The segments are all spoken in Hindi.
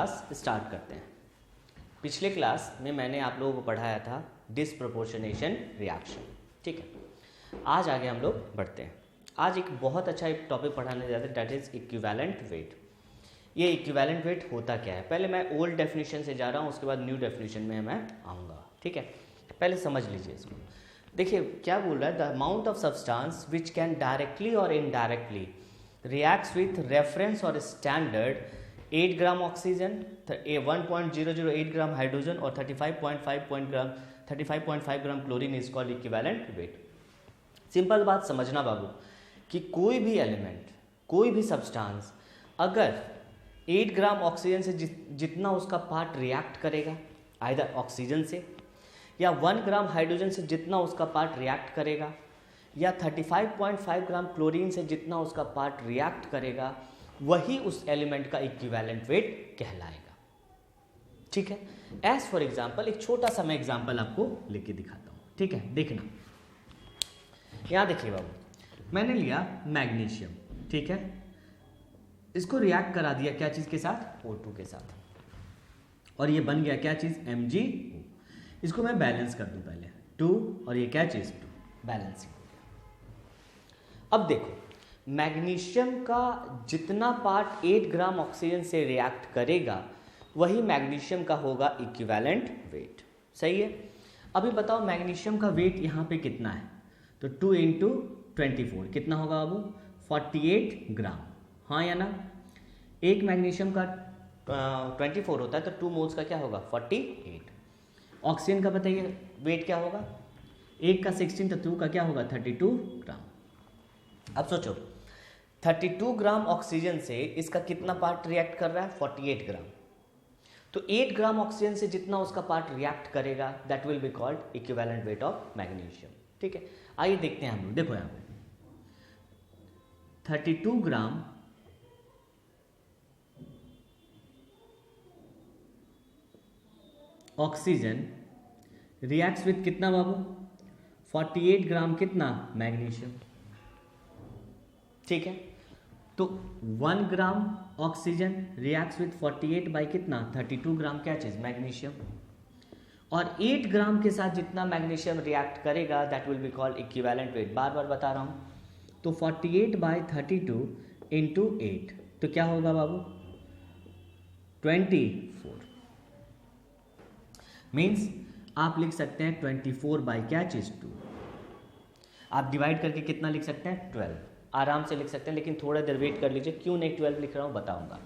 क्लास स्टार्ट करते हैं। पिछले क्लास में मैंने आप लोगों को पढ़ाया था डिसप्रोपोर्शनेशन रिएक्शन, ठीक है। आज आगे हम लोग बढ़ते हैं। आज एक बहुत अच्छा एक टॉपिक पढ़ाने जाते हैं, दैट इज इक्विवेलेंट वेट। ये इक्विवेलेंट वेट होता क्या है, पहले मैं ओल्ड डेफिनेशन से जा रहा हूँ, उसके बाद न्यू डेफिनेशन में मैं आऊँगा, ठीक है। पहले समझ लीजिए इसको। देखिए क्या बोल रहा है, the amount of substance which can directly और indirectly reacts with reference or standard 8 gram oxygen, 1.008 gram hydrogen और 35.5 gram chlorine is called equivalent weight. Simple बात समझना बाबू कि कोई भी एलिमेंट, कोई भी सब्सटेंस अगर 8 ग्राम ऑक्सीजन से जितना उसका पार्ट रिएक्ट करेगा आइदर ऑक्सीजन से, या 1 ग्राम हाइड्रोजन से जितना उसका पार्ट रिएक्ट करेगा, या 35.5 ग्राम क्लोरीन से जितना उसका पार्ट रिएक्ट करेगा, वही उस एलिमेंट का इक्विवेलेंट वेट कहलाएगा, ठीक है। एज फॉर एग्जांपल एक छोटा सा मैं एग्जांपल आपको लेके दिखाता हूँ, ठीक है। देखना यहाँ देखिए बाबू, मैंने लिया मैग्नीशियम, ठीक है। इसको रिएक्ट करा दिया क्या चीज़ के साथ, O2 के साथ, और ये बन गया क्या चीज़, MgO। इसको मैं बैलेंस कर दूँ पहले, 2 और ये क्या चीज़, 2, बैलेंसिंग। अब देखो मैग्नीशियम का जितना पार्ट 8 ग्राम ऑक्सीजन से रिएक्ट करेगा वही मैग्नीशियम का होगा इक्विवेलेंट वेट, सही है। अभी बताओ मैग्नीशियम का वेट यहाँ पे कितना है, तो 2 × 24 कितना होगा बाबू, 48 ग्राम, हाँ या ना। एक मैग्नीशियम का 24 होता है तो 2 मोल्स का क्या होगा, 48। ऑक्सीजन का बताइए वेट क्या होगा, एक का 16 तो 2 का क्या होगा, 32 ग्राम। अब सोचो 32 ग्राम ऑक्सीजन से इसका कितना पार्ट रिएक्ट कर रहा है, 48 ग्राम। तो 8 ग्राम ऑक्सीजन से जितना उसका पार्ट रिएक्ट करेगा that will be called equivalent weight of magnesium, ठीक है। आइए देखते हैं हम लोग, देखो यहाँ पे 32 ग्राम ऑक्सीजन रिएक्ट्स विथ कितना बाबू, 48 ग्राम कितना मैग्नीशियम, ठीक है। तो 1 gram oxygen reacts with 48 by कितना, 32 ग्राम क्या चीज़, मैग्नीशियम। और 8 ग्राम के साथ जितना मैग्नीशियम रिएक्ट करेगा that will be called equivalent weight. बार बार बता रहा हूँ, तो 48 बाई 32 × 8 तो क्या होगा बाबू, 24। मीन्स आप लिख सकते हैं 24 बाई क्या चीज़, 2। आप डिवाइड करके कितना लिख सकते हैं, 12, आराम से लिख सकते हैं, लेकिन थोड़ा देर वेट कर लीजिए। क्यों नहीं 12 लिख रहा हूँ बताऊंगा।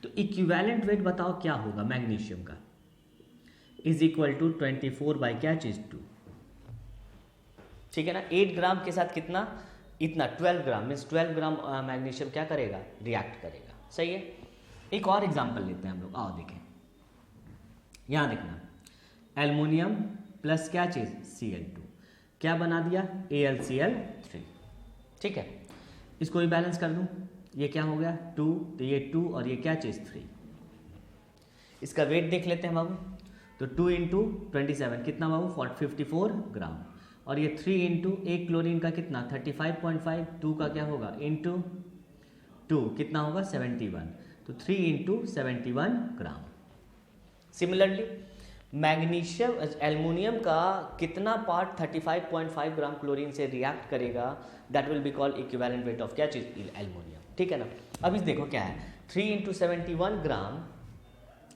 तो इक्विवेलेंट वेट बताओ क्या होगा मैग्नीशियम का, इज इक्वल टू 24 बाई क्या चीज़, 2, ठीक है ना। 8 ग्राम के साथ कितना, इतना 12 ग्राम, मीन्स 12 ग्राम मैग्नीशियम क्या करेगा, रिएक्ट करेगा, सही है। एक और एग्जाम्पल लेते हैं हम लोग, आओ देखें। यहाँ देखना एल्युमिनियम प्लस क्या चीज़, Cl2, क्या बना दिया, AlCl3, ठीक है। इसको भी बैलेंस कर दूं, ये क्या हो गया 2, तो ये 2 और ये क्या चीज़ 3। इसका वेट देख लेते हैं बाबू, तो 2 × 27 कितना बाबू, 54 ग्राम, और ये 3 × एक क्लोरीन का कितना 35.5, 2 का क्या होगा इंटू 2 कितना होगा 71, तो 3 × 71 ग्राम। सिमिलरली मैग्नीशियम एल्युमिनियम का कितना पार्ट 35.5 ग्राम क्लोरीन से रिएक्ट करेगा that will be called equivalent weight of क्या चीज़, एल्युमिनियम, ठीक है ना। अब इस देखो क्या है, 3 × 71 ग्राम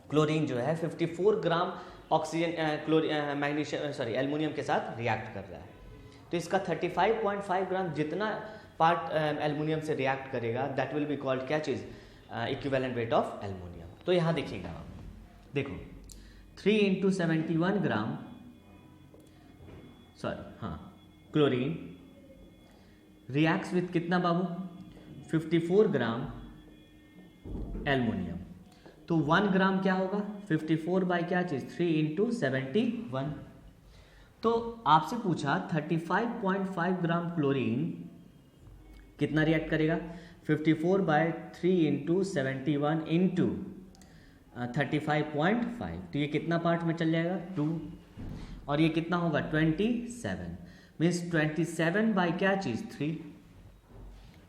क्लोरीन जो है 54 ग्राम ऑक्सीजन मैग्नीशियम एल्युमिनियम के साथ रिएक्ट कर रहा है। तो इसका 35.5 ग्राम जितना पार्ट एल्युमिनियम से रिएक्ट करेगा दैट विल बी कॉल्ड क्या चीज़, इक्विवेलेंट वेट ऑफ एल्युमिनियम। तो यहाँ देखिएगा, देखो 3 × 71 ग्राम क्लोरीन रिएक्ट्स विथ कितना बाबू, 54 ग्राम एल्युमिनियम। तो 1 ग्राम क्या होगा, 54 बाई क्या चीज़, 3 × 71। तो आपसे पूछा 35.5 ग्राम क्लोरीन कितना रिएक्ट करेगा, 54 बाई 3 × 71 इंटू 35.5, तो ये कितना पार्ट में चल जाएगा 2, और ये कितना होगा 27, मीन्स 27 बाई क्या चीज़ 3।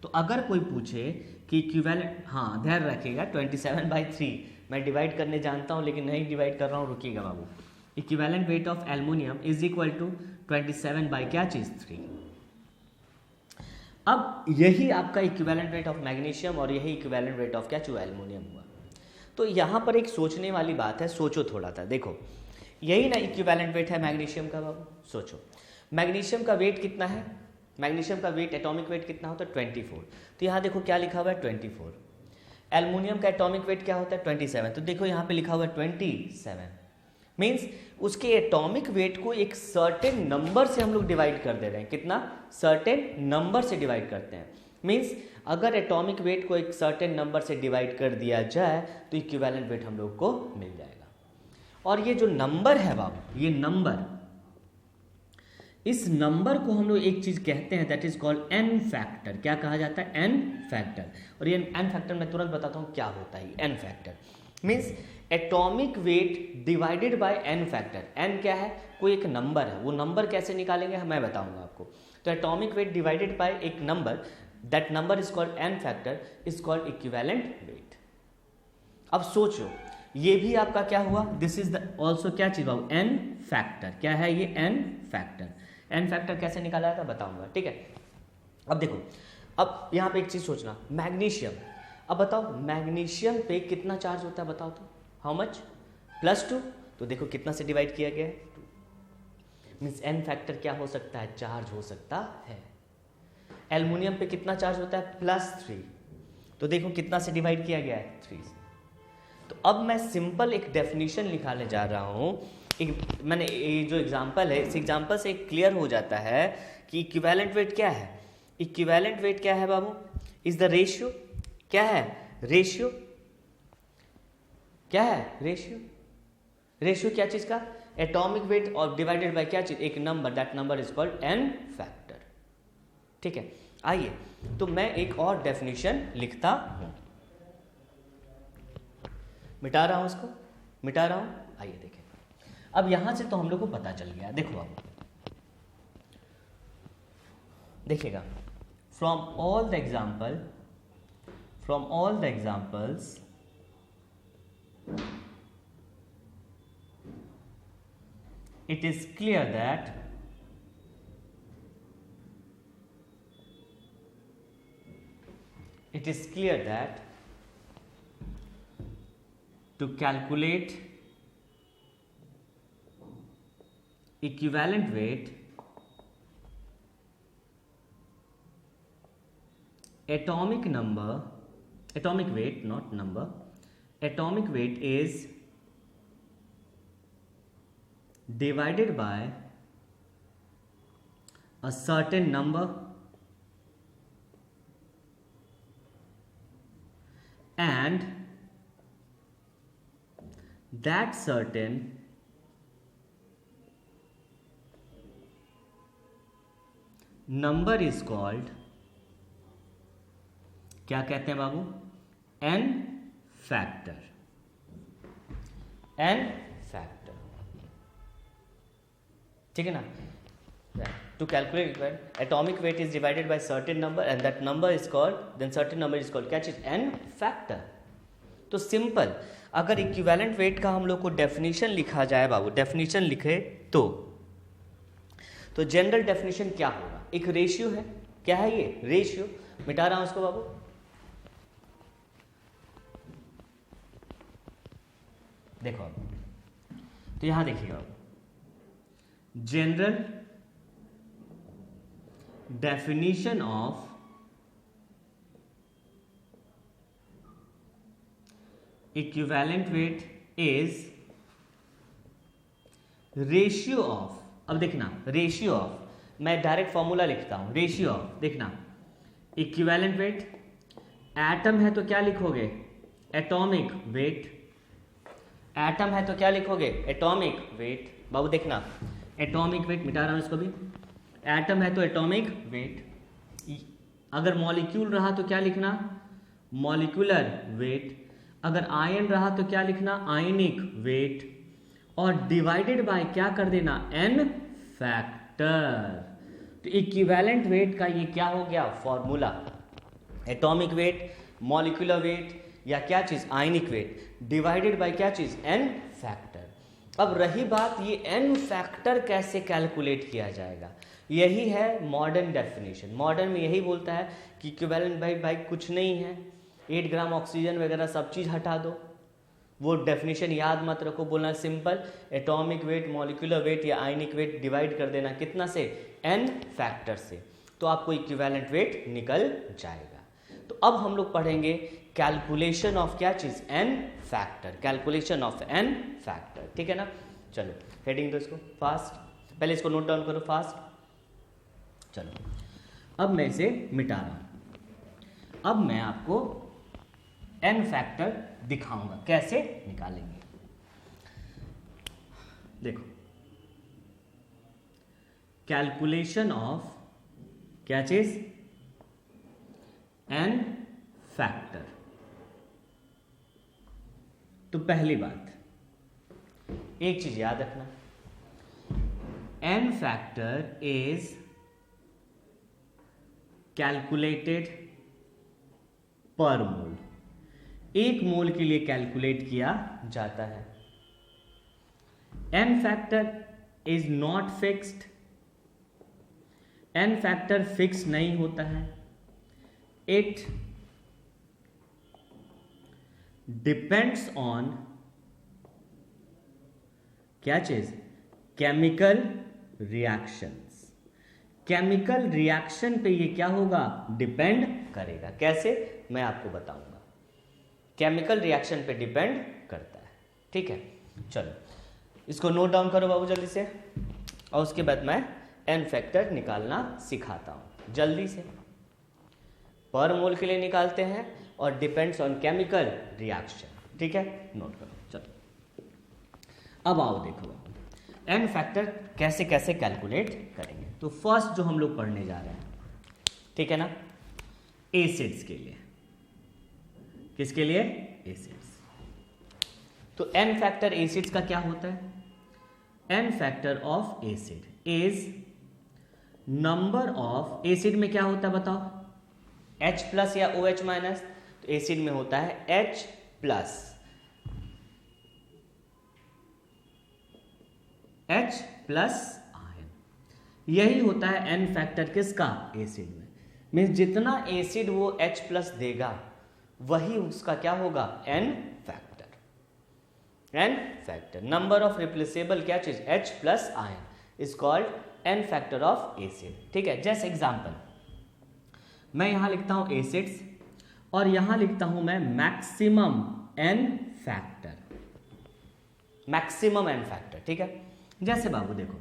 तो अगर कोई पूछे कि इक्विवेलेंट, हाँ ध्यान रखिएगा 27/3 मैं डिवाइड करने जानता हूँ लेकिन नहीं डिवाइड कर रहा हूँ, रुकिएगा बाबू। Equivalent weight of aluminium is equal to 27 by क्या चीज़ 3। अब यही आपका इक्विवेलेंट वेट ऑफ मैग्नीशियम और यही इक्विवेलेंट वेट ऑफ क्या जो एल्युमिनियम हुआ। तो यहाँ पर एक सोचने वाली बात है, सोचो थोड़ा सा। देखो यही ना इक्विवेलेंट वेट है मैग्नीशियम का बाबू। सोचो मैग्नीशियम का वेट कितना है, मैग्नीशियम का वेट एटॉमिक वेट कितना होता है 24। तो यहाँ देखो क्या लिखा हुआ है 24। एल्युमिनियम का एटॉमिक वेट क्या होता है 27। तो देखो यहाँ पे लिखा हुआ है 27, मीन्स उसके एटॉमिक वेट को एक सर्टेन नंबर से हम लोग डिवाइड कर दे रहे हैं। कितना? सर्टेन नंबर से डिवाइड करते हैं। मीन्स अगर एटॉमिक वेट को एक सर्टेन नंबर से डिवाइड कर दिया जाए तो इक्विवेलेंट वेट हम लोग को मिल जाएगा। और ये जो नंबर है बाबू, ये नंबर, इस नंबर को हम लोग एक चीज कहते हैं, that is called N factor. क्या कहा जाता है? N factor. और ये एन फैक्टर मैं तुरंत बताता हूँ क्या होता है। N factor means atomic weight divided by N factor. N क्या है? कोई एक नंबर है, वो नंबर कैसे निकालेंगे मैं बताऊंगा आपको। तो एटॉमिक वेट डिवाइडेड बाय एक number, that number is called N factor, is called equivalent wait. अब सोचो ये भी आपका क्या हुआ, दिस इज द ऑल्सो क्या चीज बाबू? N factor. क्या है ये? N factor. एन फैक्टर कैसे निकाला था बताऊंगा, ठीक है। अब देखो, अब यहाँ पे एक चीज सोचना, मैग्नीशियम। अब बताओ मैग्नीशियम पे कितना चार्ज होता है बताओ तो? How much? +2। तो देखो कितना से डिवाइड किया गया है? 2। मीन्स एन फैक्टर क्या हो सकता है? चार्ज हो सकता है। एल्युमिनियम पे कितना चार्ज होता है? +3। तो देखो कितना से डिवाइड किया गया है? 3 से। तो अब मैं सिंपल एक डेफिनेशन लिखाने जा रहा हूँ। मैंने ये जो एग्जाम्पल है, इस एग्जाम्पल से क्लियर हो जाता है कि इक्विवेलेंट वेट क्या है। इक्विवेलेंट वेट क्या है बाबू? Is the ratio. क्या है? रेशियो। क्या है? रेशियो। रेशियो क्या चीज का? एटॉमिक वेट और डिवाइडेड बाय क्या चीज? एक number, that number is called N factor. ठीक है, आइए तो मैं एक और डेफिनेशन लिखता हूं, मिटा रहा हूं इसको, मिटा रहा हूं। आइए देखें, अब यहां से तो हम लोग को पता चल गया। देखो अब देखिएगा, from all the examples it is clear that to calculate equivalent weight, atomic weight is divided by a certain number and that certain number is called, क्या कहते हैं बाबू? N factor. एन फैक्टर, ठीक है ना। To calculate atomic weight is divided by certain number and that number is called, then certain number is called क्या चीज? n factor। तो सिंपल, अगर इक्विवेलेंट वेट का हम लोग को डेफिनेशन लिखा जाए बाबू, डेफिनेशन लिखे तो जनरल डेफिनेशन क्या होगा? एक रेशियो है। क्या है ये? रेशियो। मिटा रहा हूं उसको बाबू। देखो तो यहां देखिएगा, general definition of equivalent weight is ratio of, अब देखना रेशियो ऑफ, मैं डायरेक्ट फॉर्मूला लिखता हूं, रेशियो ऑफ, देखना इक्विवेलेंट वेट, एटम है तो क्या लिखोगे? Atomic weight. एटम है तो क्या लिखोगे? Atomic weight. बाबू देखना, एटॉमिक वेट, मिटा रहा हूं इसको भी। एटम है तो एटॉमिक वेट, अगर मॉलिक्यूल रहा तो क्या लिखना? Molecular weight. अगर आयन रहा तो क्या लिखना? Ionic weight. और डिवाइडेड बाय क्या कर देना? N factor. तो इक्विवेलेंट वेट का ये क्या हो गया? Formula. Atomic weight, molecular weight, या क्या चीज़ आयनिक वेट डिवाइडेड बाय क्या चीज़ n फैक्टर। अब रही बात ये n फैक्टर कैसे कैलकुलेट किया जाएगा, यही है मॉडर्न डेफिनेशन। मॉडर्न में यही बोलता है कि इक्विवेलेंट भाई कुछ नहीं है, 8 ग्राम ऑक्सीजन वगैरह सब चीज़ हटा दो, वो डेफिनेशन याद मत रखो, बोलना simple atomic weight molecular weight या आयनिक वेट डिवाइड कर देना कितना से n फैक्टर से, तो आपको इक्विवेलेंट वेट निकल जाएगा। तो अब हम लोग पढ़ेंगे कैलकुलेशन ऑफ क्या चीज़ n factor, calculation of n factor, ठीक है ना। चलो हेडिंग दो इसको फास्ट, पहले इसको नोट डाउन करो फास्ट। चलो अब मैं इसे मिटा रहा हूं, अब मैं आपको n फैक्टर दिखाऊंगा कैसे निकालेंगे। देखो कैलकुलेशन ऑफ क्या चीज n फैक्टर। तो पहली बात एक चीज याद रखना, n फैक्टर इज कैलकुलेटेड पर मोल, एक मोल के लिए कैलकुलेट किया जाता है। n factor is not fixed, n factor fix नहीं होता है, इट डिपेंड्स ऑन क्या चीज केमिकल रिएक्शंस, केमिकल रिएक्शन पे ये क्या होगा डिपेंड करेगा। कैसे मैं आपको बताऊंगा, केमिकल रिएक्शन पे डिपेंड करता है, ठीक है। चलो इसको नोट डाउन करो बाबू जल्दी से, और उसके बाद मैं n फैक्टर निकालना सिखाता हूं जल्दी से। पर मोल के लिए निकालते हैं और डिपेंड्स ऑन केमिकल रिएक्शन, ठीक है, नोट करो। चलो अब आओ देखो n फैक्टर कैसे कैसे कैलकुलेट करेंगे। तो फर्स्ट जो हम लोग पढ़ने जा रहे हैं, ठीक है ना, एसिड्स के लिए। किसके लिए? एसिड्स। तो n फैक्टर एसिड्स का क्या होता है? n factor of acid is number of, acid में क्या होता है बताओ, H प्लस या OH माइनस, तो एसिड में होता है H plus, H plus ion, यही होता है n फैक्टर किसका? एसिड में। मीन्स जितना एसिड वो H प्लस देगा वही उसका क्या होगा? n factor. n factor number of replaceable क्या चीज? H plus ion is called n factor of acid, ठीक है। जैसे एग्जांपल मैं यहां लिखता हूं एसिड्स और यहां लिखता हूं मैं maximum n factor, maximum n factor, ठीक है। जैसे बाबू देखो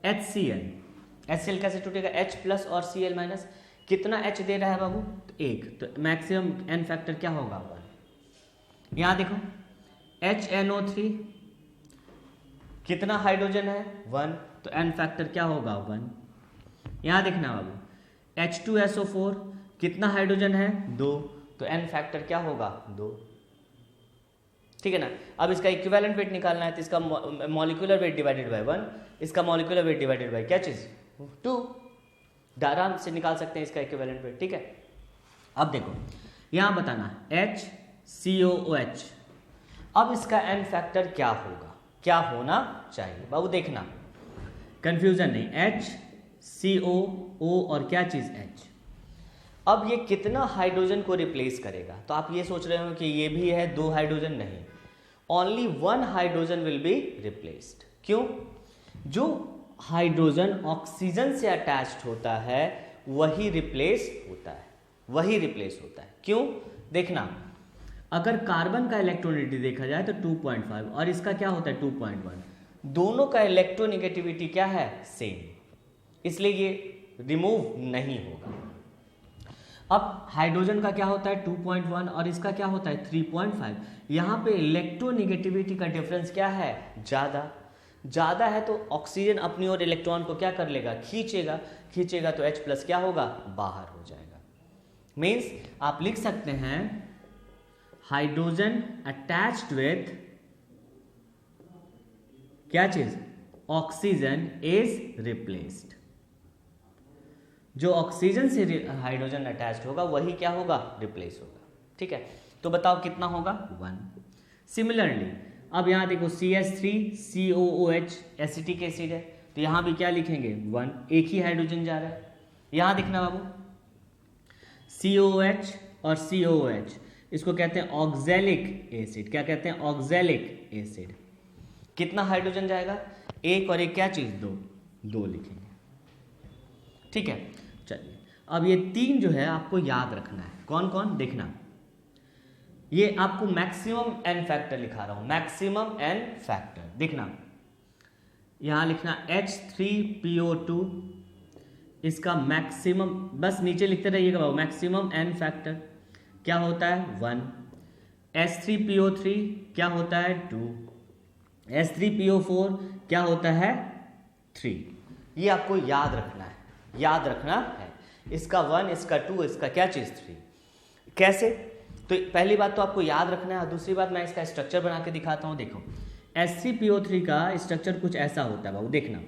HCl, HCl कैसे टूटेगा? H प्लस और Cl माइनस, कितना H दे रहा है बाबू? तो 1, तो मैक्सिमम n फैक्टर क्या होगा? 1। यहां देखो HNO3, कितना हाइड्रोजन है? 1, तो n फैक्टर क्या होगा? 1। यहां देखना बाबू H2SO4, कितना हाइड्रोजन है? 2, तो n फैक्टर क्या होगा? 2, ठीक है ना। अब इसका इक्विवेलेंट वेट निकालना है, तो इसका मॉलिक्यूलर वेट डिवाइडेड बाय 1, इसका मॉलिक्यूलर वेट डिवाइडेड बाय क्या चीज? 2। आराम से निकाल सकते हैं इसका इक्विवेलेंट वेट, ठीक है। अब देखो यहां बताना HCOOH, अब इसका n फैक्टर क्या होगा, क्या होना चाहिए बाबू? देखना कंफ्यूजन नहीं, HCOO और क्या चीज H। अब ये कितना हाइड्रोजन को रिप्लेस करेगा? तो आप ये सोच रहे हो कि ये भी है 2 हाइड्रोजन, नहीं, only 1 hydrogen will be replaced. क्यों? जो हाइड्रोजन ऑक्सीजन से अटैच्ड होता है वही रिप्लेस होता है, वही रिप्लेस होता है। क्यों? देखना अगर कार्बन का इलेक्ट्रोनेगेटिविटी देखा जाए तो 2.5 और इसका क्या होता है? 2.1, दोनों का इलेक्ट्रोनेगेटिविटी क्या है? सेम, इसलिए ये रिमूव नहीं होगा। अब हाइड्रोजन का क्या होता है? 2.1 और इसका क्या होता है? 3.5। यहाँ पे इलेक्ट्रोनेगेटिविटी का डिफरेंस क्या है? ज़्यादा है, तो ऑक्सीजन अपनी ओर इलेक्ट्रॉन को क्या कर लेगा? खींचेगा, तो H प्लस क्या होगा? बाहर हो जाएगा। मीन्स आप लिख सकते हैं हाइड्रोजन अटैच्ड विथ क्या चीज? Oxygen is replaced. जो ऑक्सीजन से हाइड्रोजन अटैच्ड होगा वही क्या होगा? रिप्लेस होगा, ठीक है। तो बताओ कितना होगा 1। सिमिलरली अब यहाँ देखो CH3 COOH एसिटिक एसिड है, तो यहाँ भी क्या लिखेंगे 1, एक ही हाइड्रोजन जा रहा है। यहाँ देखना बाबू COOH और COOH इसको कहते हैं ऑक्जेलिक एसिड। क्या कहते हैं? Oxalic acid. कितना हाइड्रोजन जाएगा? एक और एक क्या चीज? दो लिखेंगे। ठीक है, चलिए अब ये तीन जो है आपको याद रखना है। कौन कौन? देखना, ये आपको मैक्सिमम एन फैक्टर लिखा रहा हूं, मैक्सिमम एन फैक्टर। देखना यहां लिखना H3PO2, इसका मैक्सिमम बस नीचे लिखते रहिएगा बाबू। मैक्सिमम एन फैक्टर क्या होता है? 1। H3PO3 क्या होता है? 2। H3PO4 क्या होता है? 3। ये आपको याद रखना है, याद रखना है। इसका 1, इसका 2, इसका क्या चीज 3। कैसे? तो पहली बात तो आपको याद रखना है, और दूसरी बात मैं इसका स्ट्रक्चर बना के दिखाता हूं। देखो H3PO3 का स्ट्रक्चर कुछ ऐसा होता है बाबू, देखना।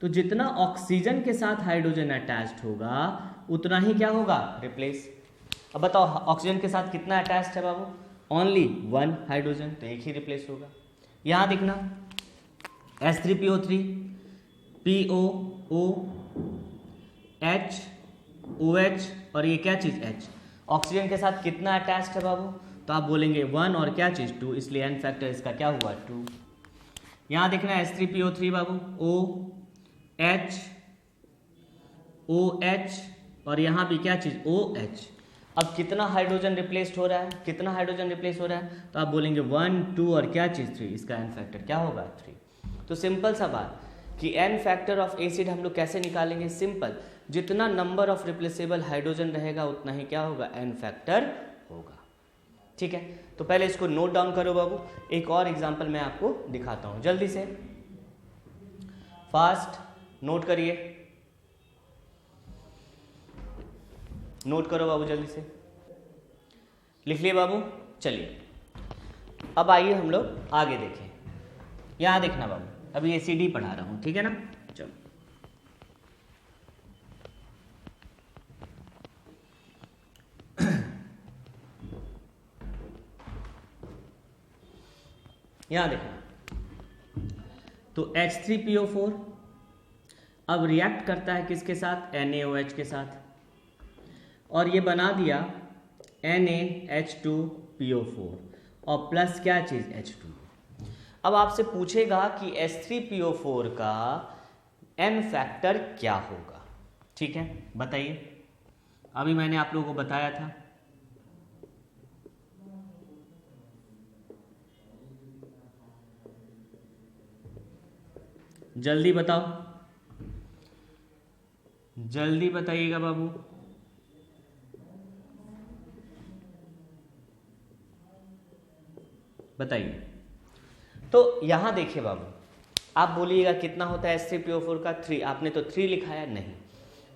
तो जितना ऑक्सीजन के साथ हाइड्रोजन अटैच्ड होगा उतना ही क्या होगा? रिप्लेस। अब बताओ ऑक्सीजन के साथ कितना अटैच्ड है बाबू? ओनली 1 हाइड्रोजन, तो एक ही रिप्लेस होगा। यहां देखना H3PO3 POOH OH और ये क्या चीज H, ऑक्सीजन के साथ कितना अटैच्ड है बाबू? तो आप बोलेंगे 1 और क्या चीज 2, इसलिए एन फैक्टर इसका क्या हुआ? 2। यहां देखना H3PO3 बाबू OH OH और यहां भी क्या चीज OH। अब कितना हाइड्रोजन रिप्लेस्ड हो रहा है? कितना हाइड्रोजन रिप्लेस हो रहा है? तो आप बोलेंगे 1 2 और क्या चीज 3, इसका एन फैक्टर क्या होगा? 3। तो सिंपल सा बात कि एन फैक्टर ऑफ एसिड हम लोग कैसे निकालेंगे? सिंपल, जितना नंबर ऑफ रिप्लेसेबल हाइड्रोजन रहेगा उतना ही क्या होगा? एन फैक्टर होगा। ठीक है, तो पहले इसको नोट डाउन करो बाबू। एक और एग्जांपल मैं आपको दिखाता हूं, जल्दी से फास्ट नोट करिए, नोट करो बाबू, जल्दी से लिख लिए बाबू। चलिए अब आइए हम लोग आगे देखें। यहां देखना बाबू, अभी एसिड ही पढ़ा रहा हूं, ठीक है ना? चलो यहां देखना, तो H3PO4 अब रिएक्ट करता है किसके साथ? NaOH के साथ, और ये बना दिया NaH2PO4 और प्लस क्या चीज? H2। अब आपसे पूछेगा कि H3PO4 का एन फैक्टर क्या होगा। ठीक है, बताइए। अभी मैंने आप लोगों को बताया था, जल्दी बताओ, जल्दी बताइएगा बाबू। बताइए। तो यहां देखिए बाबू, आप बोलिएगा कितना होता है H3PO4 का? 3। आपने तो 3 लिखा है, नहीं,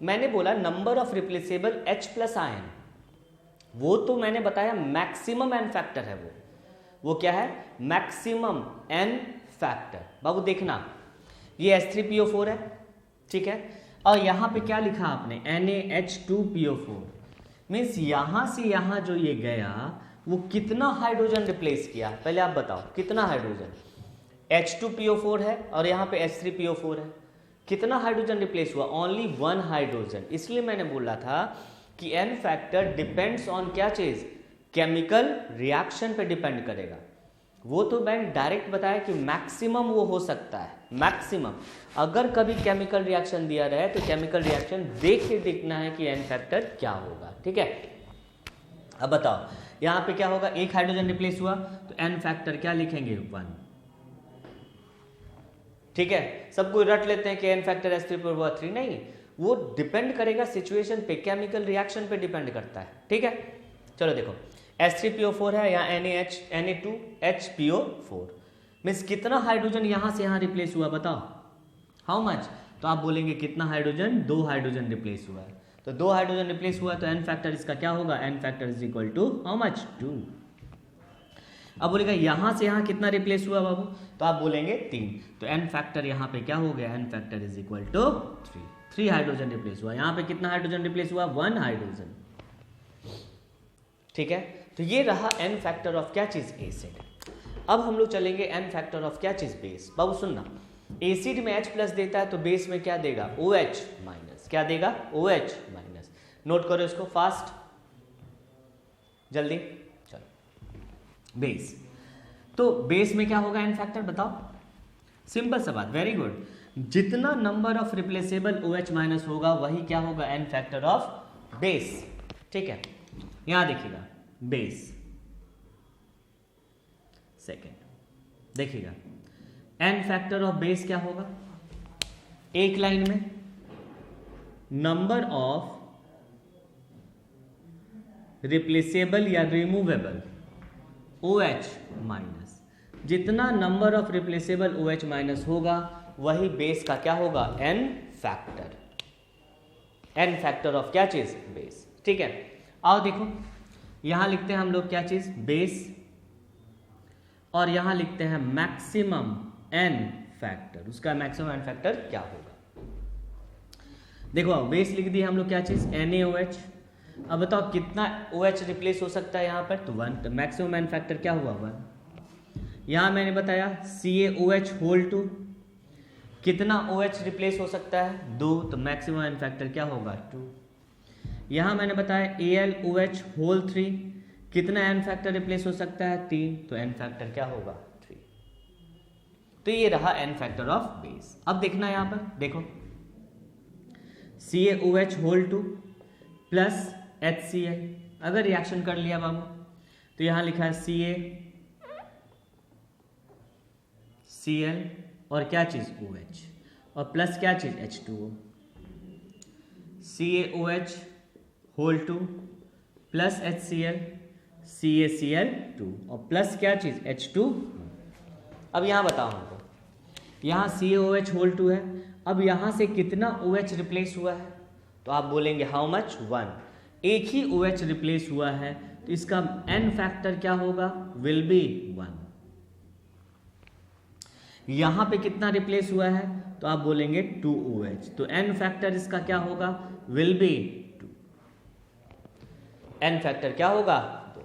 मैंने बोला number of replaceable H+ ion, वो तो मैंने बताया मैक्सिमम एन फैक्टर है। वो क्या है? Maximum N factor. बाबू देखना, ये H3PO4 है, ठीक है, और यहां पे क्या लिखा आपने? NaH2PO4। मीन्स यहां से यहां जो ये गया वो कितना हाइड्रोजन रिप्लेस किया? पहले आप बताओ कितना हाइड्रोजन? H2PO4 है और यहाँ पे H3PO4 है, कितना हाइड्रोजन रिप्लेस हुआ? Only 1 hydrogen. इसलिए मैंने बोला था कि एन फैक्टर डिपेंड्स ऑन क्या चीज? केमिकल रिएक्शन पे डिपेंड करेगा। वो तो मैंने डायरेक्ट बताया कि मैक्सिमम वो हो सकता है, मैक्सिमम। अगर कभी केमिकल रिएक्शन दिया रहे तो केमिकल रिएक्शन देख के देखना है कि एन फैक्टर क्या होगा। ठीक है, अब बताओ यहां पे क्या होगा? एक हाइड्रोजन रिप्लेस हुआ तो एन फैक्टर क्या लिखेंगे? 1। ठीक है, सब कोई रट लेते हैं कि एन फैक्टर H3PO4 नहीं, वो डिपेंड करेगा सिचुएशन पे, केमिकल रिएक्शन पे डिपेंड करता है। ठीक है, चलो देखो H3PO4 है, यहाँ Na2HPO4, मीन्स कितना हाइड्रोजन यहां से यहां रिप्लेस हुआ? बताओ हाउ मच? तो आप बोलेंगे कितना हाइड्रोजन? 2 हाइड्रोजन रिप्लेस हुआ है। तो 2 हाइड्रोजन रिप्लेस हुआ तो एन फैक्टर इसका क्या होगा? N factor is equal to how much? 2। अब बोलेगा यहां से यहां कितना रिप्लेस हुआ बाबू? तो आप बोलेंगे 3। तो एन फैक्टर यहां पे क्या हो गया? N factor is equal to 3। 3 hydrogen replace हुआ। यहां पे कितना हाइड्रोजन रिप्लेस हुआ? 1 हाइड्रोजन। ठीक है, तो ये रहा n फैक्टर ऑफ क्या चीज एसिड। अब हम लोग चलेंगे n फैक्टर ऑफ क्या चीज बेस। बाबू सुनना, एसिड में H प्लस देता है तो बेस में क्या देगा, OH माइनस। क्या देगा, OH माइनस। नोट करो इसको फास्ट, जल्दी चलो। बेस, तो बेस में क्या होगा n फैक्टर, बताओ। सिंपल सा बात, वेरी गुड। जितना number of replaceable OH minus होगा वही क्या होगा, n फैक्टर ऑफ बेस। ठीक है, यहां देखिएगा बेस, सेकेंड देखिएगा n फैक्टर ऑफ बेस क्या होगा, एक लाइन में नंबर ऑफ रिप्लेसेबल या रिमूवेबल OH माइनस। जितना number of replaceable OH minus होगा वही बेस का क्या होगा, n factor. n factor of क्या चीज, बेस। ठीक है, आओ देखो, यहां लिखते हैं हम लोग क्या चीज, बेस, और यहां लिखते हैं मैक्सिमम n फैक्टर। उसका मैक्सिमम n फैक्टर क्या होगा, देखो बेस लिख दिया हम लोग क्या चीज, NaOH। अब बताओ कितना OH रिप्लेस हो सकता है यहाँ पर, तो 1। तो मैक्सिमम n फैक्टर क्या हुआ, 1। यहाँ मैंने बताया CaOH होल 2, कितना OH रिप्लेस हो सकता है, 2। तो मैक्सिमम n फैक्टर क्या होगा, 2। यहाँ मैंने बताया AlOH होल 3, कितना n फैक्टर रिप्लेस हो सकता है, 3। तो n फैक्टर क्या होगा, 3। तो ये रहा n फैक्टर ऑफ बेस। अब देखना यहाँ पर, देखो CaOH होल 2 प्लस HCl, अगर रिएक्शन कर लिया बाबू तो यहाँ लिखा है CaCl और क्या चीज OH, और प्लस क्या चीज H2O। CaOH whole 2 plus HCl CaCl2 और प्लस क्या चीज H2। अब यहाँ बताओ हमको, यहाँ CaOH होल 2 है, अब यहाँ से कितना OH रिप्लेस हुआ है, तो आप बोलेंगे हाउ मच, 1। एक ही OH रिप्लेस हुआ है तो इसका n फैक्टर क्या होगा, विल बी 1। यहां पे कितना रिप्लेस हुआ है, तो आप बोलेंगे 2OH, तो n फैक्टर इसका क्या होगा, विल बी 2। n फैक्टर क्या होगा, 2।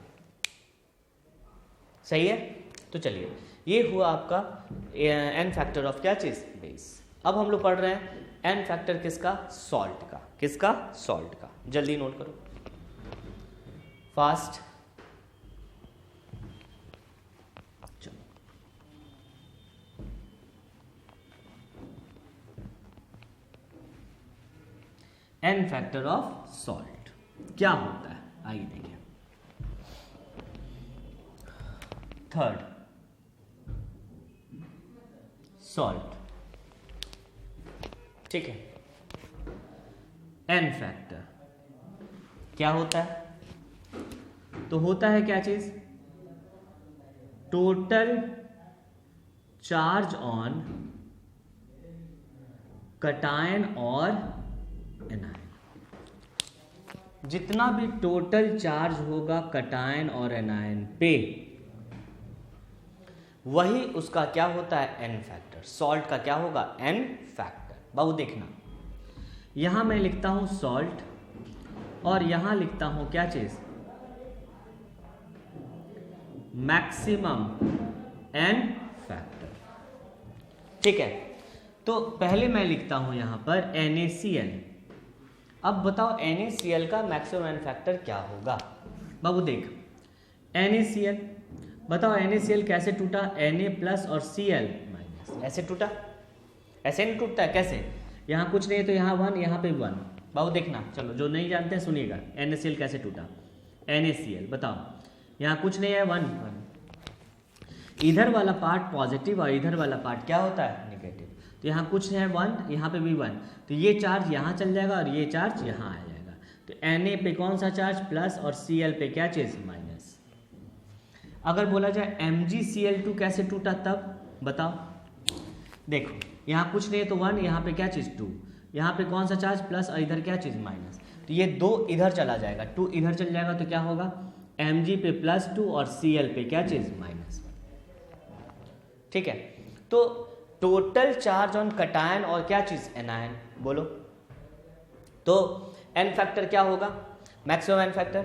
सही है, तो चलिए ये हुआ आपका n फैक्टर ऑफ क्या चीज, बेस। अब हम लोग पढ़ रहे हैं n फैक्टर किसका, सॉल्ट का। किसका, सॉल्ट का। जल्दी नोट करो फास्ट, चलो। n फैक्टर ऑफ सॉल्ट क्या होता है, आइए देखिए। Third, salt. ठीक है, n फैक्टर क्या होता है, तो होता है क्या चीज, टोटल चार्ज ऑन कटायन और एनायन। जितना भी टोटल चार्ज होगा कटायन और एनायन पे, वही उसका क्या होता है, n फैक्टर। सॉल्ट का क्या होगा, n फैक्टर। बाबू देखना, यहां मैं लिखता हूं सॉल्ट और यहां लिखता हूं क्या चीज, मैक्सिमम n फैक्टर। ठीक है, तो पहले मैं लिखता हूं यहां पर NaCl। अब बताओ NaCl का मैक्सिमम n फैक्टर क्या होगा। बाबू देख, NaCl, बताओ NaCl कैसे टूटा, Na प्लस और Cl माइनस, ऐसे टूटा, ऐसे नहीं टूटता है, कैसे, यहाँ कुछ नहीं है तो यहाँ 1, यहाँ पे 1। बाबू देखना, चलो जो नहीं जानते हैं सुनिएगा, NaCl कैसे टूटा, NaCl बताओ, यहाँ कुछ नहीं है, 1। इधर वाला पार्ट पॉजिटिव और इधर वाला पार्ट क्या होता है, नेगेटिव। तो यहाँ कुछ है 1, यहाँ पे भी 1, तो ये चार्ज यहाँ चल जाएगा और ये चार्ज यहाँ आ जाएगा। तो Na पे कौन सा चार्ज, प्लस, और Cl पे क्या चीज, माइनस। अगर बोला जाए MgCl2 कैसे टूटा, तब बताओ। देखो यहाँ कुछ नहीं है तो 1, यहाँ पे क्या चीज 2, यहाँ पे कौन सा चार्ज, प्लस, और इधर क्या चीज, माइनस। तो ये 2 इधर चला जाएगा, 2 इधर चल जाएगा, तो क्या होगा, Mg पे +2 और Cl पे क्या चीज, -1। ठीक है, तो टोटल चार्ज ऑन कटायन और क्या चीज, एनायन। बोलो, तो n फैक्टर क्या होगा, मैक्सिमम n फैक्टर।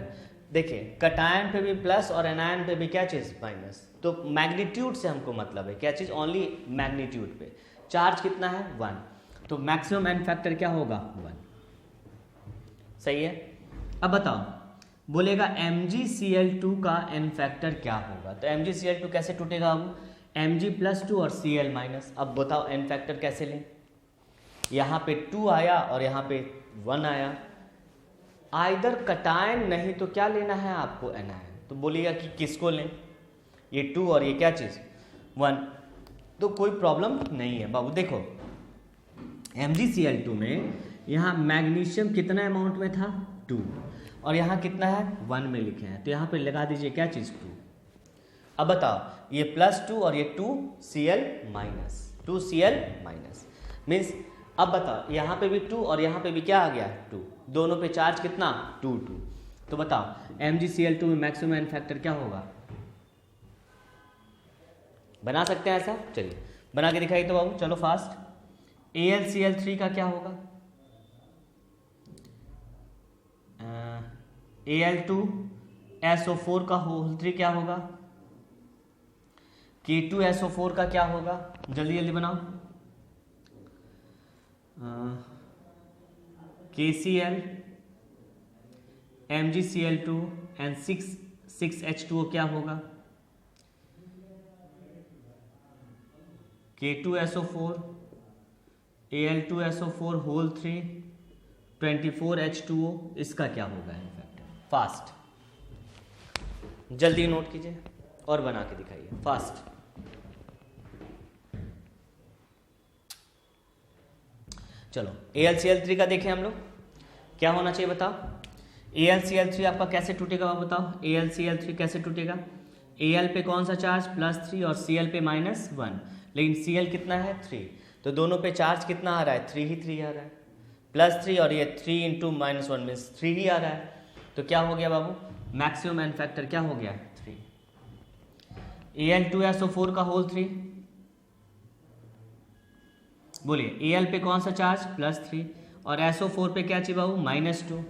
देखिए कटायन पे भी प्लस और एनायन पे भी क्या चीज़ माइनस, तो मैग्नीट्यूड से हमको मतलब है, क्या चीज़, ओनली मैग्नीट्यूड पे। चार्ज कितना है 1, तो मैक्सिमम एन फैक्टर क्या होगा 1, सही है। अब बताओ, बोलेगा MgCl2 का एन फैक्टर क्या होगा, तो MgCl2 कैसे टूटेगा हम, Mg+2 और Cl-। अब बताओ एन फैक्टर कैसे लें, यहाँ पे 2 आया और यहाँ पे 1 आया, आइदर कटायन नहीं तो क्या लेना है आपको एनायन, तो बोलिएगा कि किसको लें, ये 2 और ये क्या चीज़ 1, तो कोई प्रॉब्लम नहीं है बाबू। देखो MgCl2 में यहाँ मैग्नीशियम कितना अमाउंट में था 2 और यहाँ कितना है 1 में लिखे हैं, तो यहाँ पे लगा दीजिए क्या चीज़ 2। अब बताओ ये +2 और ये 2Cl-, मीन्स अब बताओ यहाँ पे भी 2 और यहाँ पे भी क्या आ गया 2, दोनों पे चार्ज कितना 2, तो बताओ MgCl2 में मैक्सिमम एन फैक्टर क्या होगा, बना सकते हैं ऐसा, चलिए बना के दिखाइए तो बाबू, चलो फास्ट। AlCl3 का क्या होगा, Al2SO4 का होल 3 क्या होगा, K2SO4 का क्या होगा, जल्दी जल्दी बनाओ, KCl, MgCl2 एंड 6H2O क्या होगा, K2SO4, Al2SO4 होल 3, 24H2O, इसका क्या होगा इन फैक्टर, फास्ट जल्दी नोट कीजिए और बना के दिखाइए फास्ट। चलो AlCl3 का देखें हम लोग, क्या होना चाहिए बताओ, AlCl3 आपका कैसे टूटेगा आप बताओ, AlCl3 कैसे टूटेगा, Al पे कौन सा चार्ज +3 और Cl पे -1, लेकिन Cl कितना है 3, तो दोनों पे चार्ज कितना आ रहा है 3 ही 3 आ रहा है, +3 और ये 3 × -1 मीन्स 3 ही आ रहा है, तो क्या हो गया बाबू मैक्सिमम एन फैक्टर क्या हो गया 3। Al2SO4 का होल 3, बोलिए Al पे कौन सा चार्ज +3 और SO4 पे क्या चाहिए बाबू -2,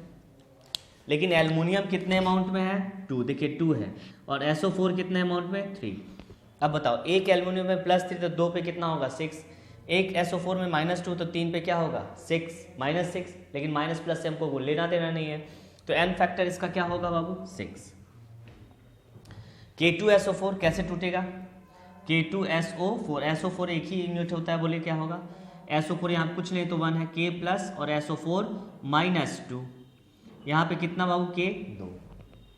लेकिन एल्युमिनियम कितने अमाउंट में है 2, देखिए 2 है, और SO4 कितने अमाउंट में 3। अब बताओ एक एल्युमिनियम में +3 तो 2 पे कितना होगा 6, एक SO4 में -2 तो 3 पे क्या होगा 6, -6, लेकिन माइनस प्लस से हमको लेना देना नहीं है, तो एन फैक्टर इसका क्या होगा बाबू 6। K2SO4 कैसे टूटेगा, K2SO4, SO4 एक ही यूनिट होता है, बोलिए क्या होगा, SO4 यहाँ कुछ नहीं तो 1 है, K प्लस और SO4 -2, यहाँ पे कितना बाबू K 2,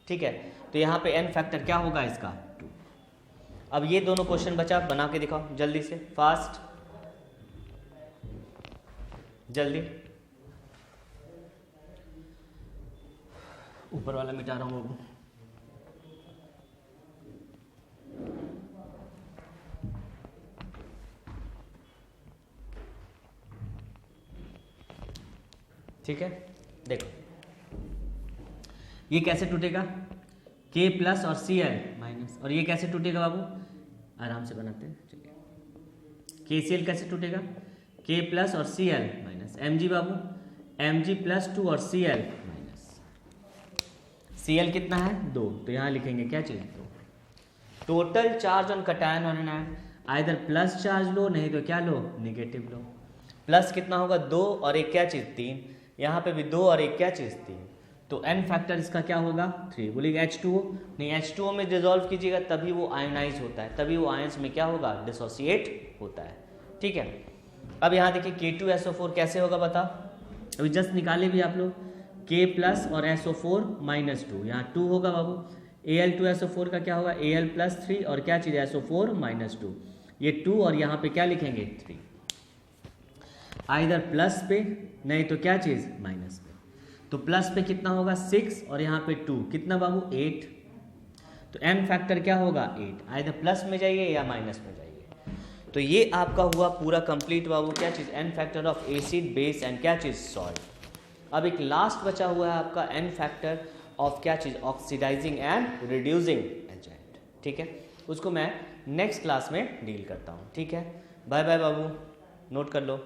ठीक है, तो यहाँ पे एन फैक्टर क्या होगा इसका 2। अब ये दोनों क्वेश्चन बचा, बना के दिखाओ जल्दी से फास्ट, जल्दी, ऊपर वाला मिटा रहा हूँ बाबू, ठीक है। देखो ये कैसे टूटेगा K प्लस और Cl माइनस, और ये कैसे टूटेगा बाबू, आराम से बनाते हैं, चलिए KCl कैसे टूटेगा K प्लस और Cl माइनस, Mg बाबू Mg+2 और Cl माइनस, Cl कितना है 2, तो यहाँ लिखेंगे क्या चीज़ 2। टोटल चार्ज ऑन कटायन और एनायन, आइदर प्लस चार्ज लो नहीं तो क्या लो निगेटिव लो, प्लस कितना होगा 2 और एक क्या चीज़ 3, यहाँ पे भी 2 और एक क्या चीज़ 3, तो एन फैक्टर इसका क्या होगा 3। बोलिएगा H2O नहीं, H2O में डिजोल्व कीजिएगा तभी वो आयोनाइज होता है, तभी वो आयंस में क्या होगा डिसोसिएट होता है, ठीक है। अब यहाँ देखिए K2SO4 कैसे होगा बताओ, अभी जस्ट निकाले भी आप लोग, K प्लस और SO4 -2, यहाँ 2 होगा बाबू, Al2SO4 का क्या होगा Al+3 और क्या चीज़ SO4 -2, ये 2 और यहाँ पे क्या लिखेंगे 3, आइदर प्लस पे नहीं तो क्या चीज़ माइनस पे, तो प्लस पे कितना होगा 6 और यहाँ पे 2 कितना बाबू 8, तो एन फैक्टर क्या होगा 8, आइदर प्लस में जाइए या माइनस में जाइए। तो ये आपका हुआ पूरा कंप्लीट बाबू क्या चीज़ n factor of acid base and क्या चीज़ सॉल्ट। अब एक लास्ट बचा हुआ है आपका एन फैक्टर ऑफ क्या चीज़ ऑक्सीडाइजिंग एंड रिड्यूसिंग एजेंट, ठीक है, उसको मैं नेक्स्ट क्लास में डील करता हूँ, ठीक है। बाय बाय बाबू, नोट कर लो।